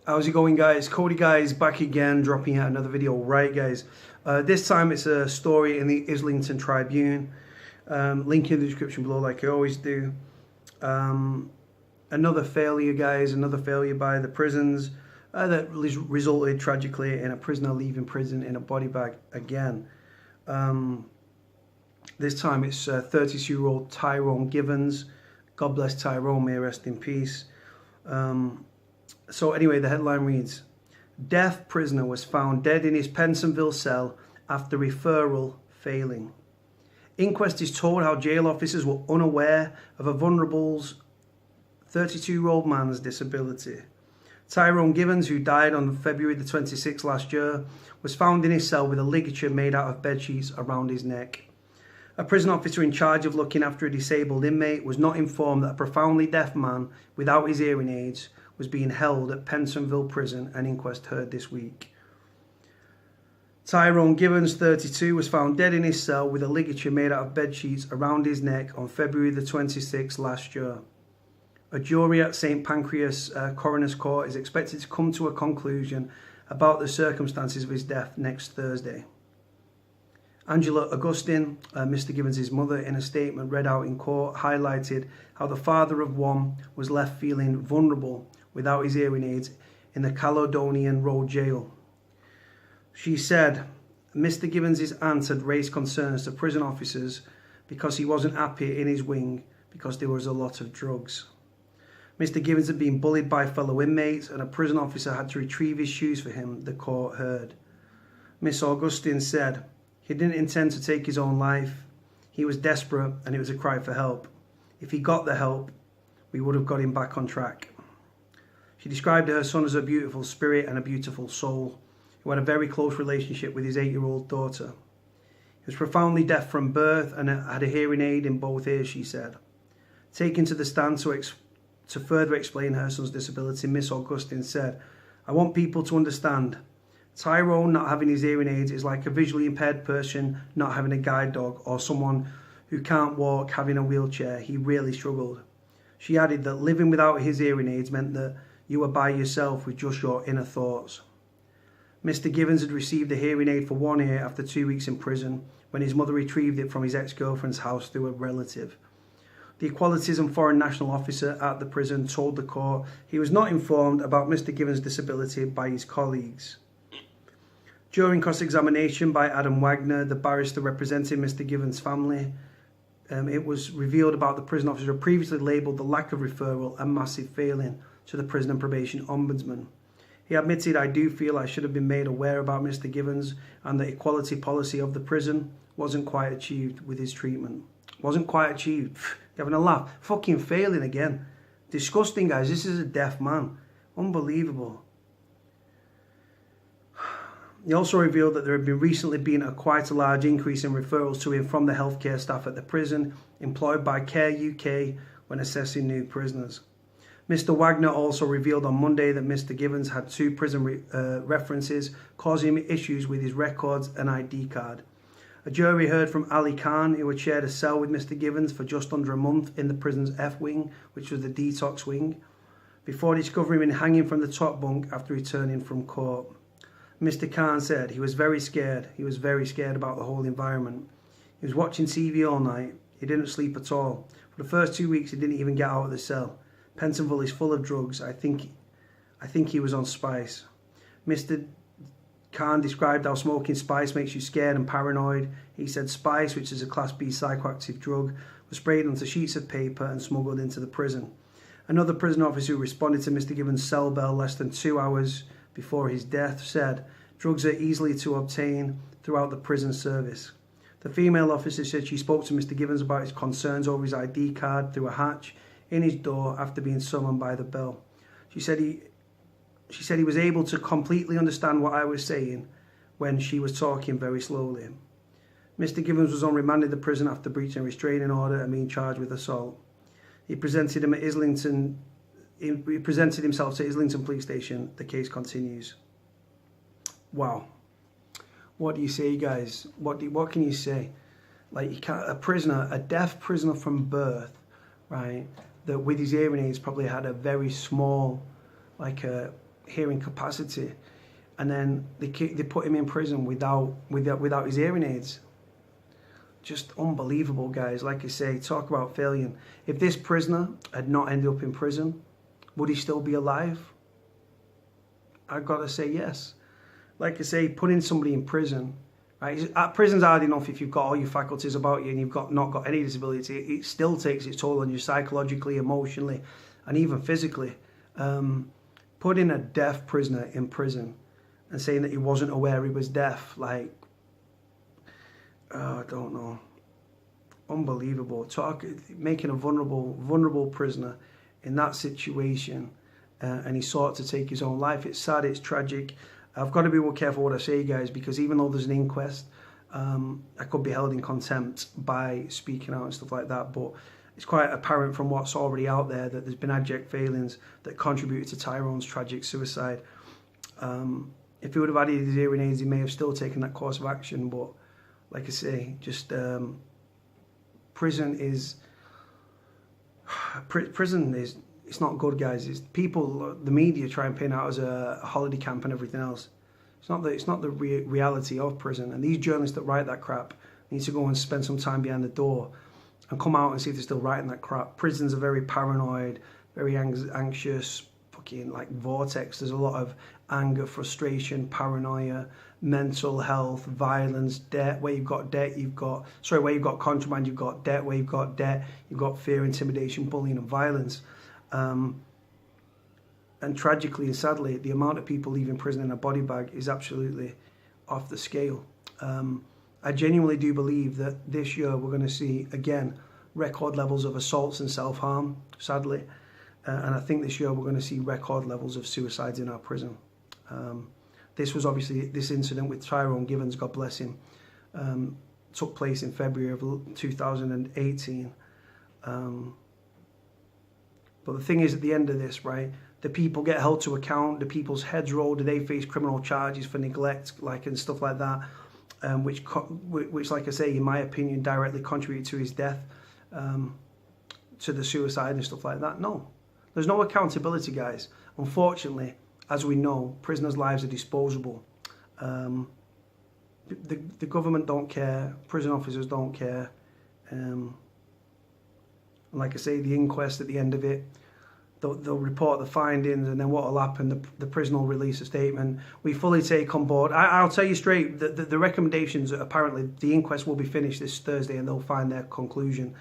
How's it going, guys? Cody guys back again, dropping out another video. Right, guys, this time it's a story in the Islington Tribune. Link in the description below, like I always do. Another failure, guys, another failure by the prisons that resulted tragically in a prisoner leaving prison in a body bag again. This time it's 32-year-old TyroneGivans. God bless Tyrone, may he rest in peace. So anyway, the headline reads, "Deaf prisoner was found dead in his Pentonville cell after referral failing." Inquest is told how jail officers were unaware of a vulnerable 32-year-old man's disability. TyroneGivans, who died on February the 26th last year, was found in his cell with a ligature made out of bed sheets around his neck. A prison officer in charge of looking after a disabled inmate was not informed that a profoundly deaf man without his hearing aids was being held at Pentonville prison, an inquest heard this week. TyroneGivans, 32, was found dead in his cell with a ligature made out of bed sheets around his neck on February the 26th last year. A jury at St. Pancras Coroner's Court is expected to come to a conclusion about the circumstances of his death next Thursday. Angela Augustine, Mr. Givans' mother, in a statement read out in court, highlighted how the father of one was left feeling vulnerable without his hearing aids in the Caledonian Road jail. She said Mr. Givans' aunt had raised concerns to prison officers because he wasn't happy in his wing because there was a lot of drugs. Mr. Givans had been bullied by fellow inmates and a prison officer had to retrieve his shoes for him, the court heard. Miss Augustine said he didn't intend to take his own life. He was desperate and it was a cry for help. If he got the help, we would have got him back on track. She described her son as a beautiful spirit and a beautiful soul, who had a very close relationship with his 8-year-old daughter. He was profoundly deaf from birth and had a hearing aid in both ears, she said. Taking to the stand to further explain her son's disability, Miss Augustine said, "I want people to understand. Tyrone not having his hearing aids is like a visually impaired person not having a guide dog or someone who can't walk having a wheelchair. He really struggled." She added that living without his hearing aids meant that you were by yourself with just your inner thoughts. Mr. Givans had received a hearing aid for one ear after 2 weeks in prison when his mother retrieved it from his ex-girlfriend's house through a relative. The Equalities and Foreign National Officer at the prison told the court he was not informed about Mr. Givans' disability by his colleagues. During cross-examination by Adam Wagner, the barrister representing Mr. Givans' family, it was revealed about the prison officer who previously labelled the lack of referral a massive failing to the Prison and Probation Ombudsman. He admitted, "I do feel I should have been made aware about Mr. Givans and the equality policy of the prison wasn't quite achieved with his treatment." Wasn't quite achieved. You're having a laugh. Fucking failing again. Disgusting, guys. This is a deaf man. Unbelievable. He also revealed that there had been recently been quite a large increase in referrals to him from the healthcare staff at the prison employed by Care UK when assessing new prisoners. Mr. Wagner also revealed on Monday that Mr. Givans had 2 prison references causing him issues with his records and ID card. A jury heard from Ali Khan, who had shared a cell with Mr. Givans for just under a month in the prison's F wing, which was the detox wing, before discovering him hanging from the top bunk after returning from court. Mr. Khan said he was very scared. He was very scared about the whole environment. He was watching TV all night. He didn't sleep at all. For the first 2 weeks, he didn't even get out of the cell. Pentonville is full of drugs. I think he was on spice. Mr. Khan described how smoking spice makes you scared and paranoid. He said spice, which is a Class B psychoactive drug, was sprayed onto sheets of paper and smuggled into the prison. Another prison officer who responded to Mr. Givans' cell bell less than 2 hours before his death said drugs are easily to obtain throughout the prison service. The female officer said she spoke to Mr. Givans about his concerns over his ID card through a hatch in his door after being summoned by the bell. She said he was able to completely understand what I was saying when she was talking very slowly. Mr. Givans was on remand in the prison after breaching a restraining order and being charged with assault. He presented himself to Islington Police Station. The case continues. Wow. What do you say, guys? What can you say? Like, you can't, a deaf prisoner from birth, right, that with his hearing aids probably had a very small, like a hearing capacity, and then they put him in prison without his hearing aids. Just unbelievable, guys. Like I say, talk about failing. If this prisoner had not ended up in prison, would he still be alive? I've got to say yes. Like I say, putting somebody in prison, right? Prison's hard enough if you've got all your faculties about you and you've not got any disability. It still takes its toll on you psychologically, emotionally, and even physically. Putting a deaf prisoner in prison and saying that he wasn't aware he was deaf, like, I don't know. Unbelievable. Making a vulnerable prisoner in that situation, and he sought to take his own life. It's sad, it's tragic. I've got to be more careful what I say, guys, because even though there's an inquest, I could be held in contempt by speaking out and stuff like that, but it's quite apparent from what's already out there that there's been abject failings that contributed to Tyrone's tragic suicide. If he would have added his hearing aids, he may have still taken that course of action, but like I say, just prison is it's not good, guys. It's people, the media try and paint out as a holiday camp and everything else. It's not the reality of prison. And these journalists that write that crap need to go and spend some time behind the door and come out and see if they're still writing that crap. Prisons are very paranoid, very anxious, fucking like vortex. There's a lot of anger, frustration, paranoia, mental health, violence, debt. Where you've got debt, where you've got contraband, you've got debt. Where you've got debt, you've got fear, intimidation, bullying, and violence. And tragically and sadly, the amount of people leaving prison in a body bag is absolutely off the scale. I genuinely do believe that this year we're going to see, again, record levels of assaults and self-harm, sadly. And I think this year we're going to see record levels of suicides in our prison. This was obviously, this incident with TyroneGivans, God bless him, took place in February of 2018. But the thing is, at the end of this, right, the people get held to account, the people's heads roll, do they face criminal charges for neglect, like, and stuff like that, which, like I say, in my opinion, directly contributed to his death, to the suicide and stuff like that? No. There's no accountability, guys. Unfortunately, as we know, prisoners' lives are disposable. The government don't care, prison officers don't care. Like I say, the inquest at the end of it, they'll report the findings, and then what will happen, the prison will release a statement. We fully take on board. I'll tell you straight, the recommendations, apparently the inquest will be finished this Thursday and they'll find their conclusion.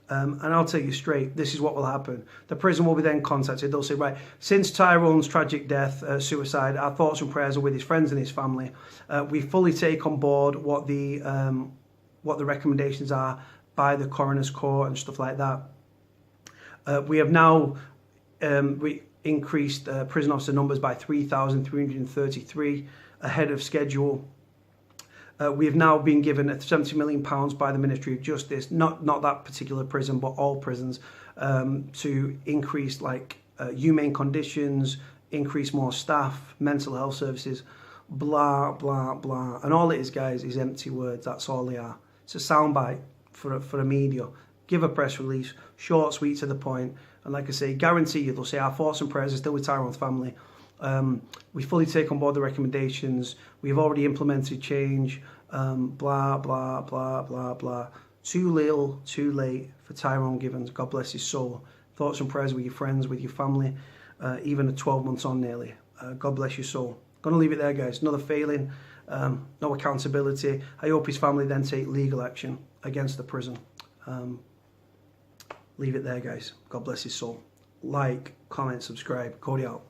And I'll tell you straight, this is what will happen. The prison will be then contacted. They'll say, right, since Tyrone's tragic death, suicide, our thoughts and prayers are with his friends and his family. We fully take on board what the recommendations are by the coroner's court and stuff like that. We have now increased prison officer numbers by 3,333 ahead of schedule. We have now been given £70 million by the Ministry of Justice, not that particular prison, but all prisons, to increase humane conditions, increase more staff, mental health services, blah, blah, blah. And all it is, guys, is empty words. That's all they are. It's a soundbite for the media. Give a press release, short, sweet, to the point. And like I say, guarantee you, they'll say our thoughts and prayers are still with Tyrone's family. We fully take on board the recommendations. We've already implemented change. Blah, blah, blah, blah, blah. Too little, too late for TyroneGivans. God bless his soul. Thoughts and prayers with your friends, with your family, even at 12 months on nearly. God bless your soul. Gonna leave it there, guys. Another failing, no accountability. I hope his family then take legal action against the prison. Leave it there, guys. God bless his soul. Like, comment, subscribe. Cody out.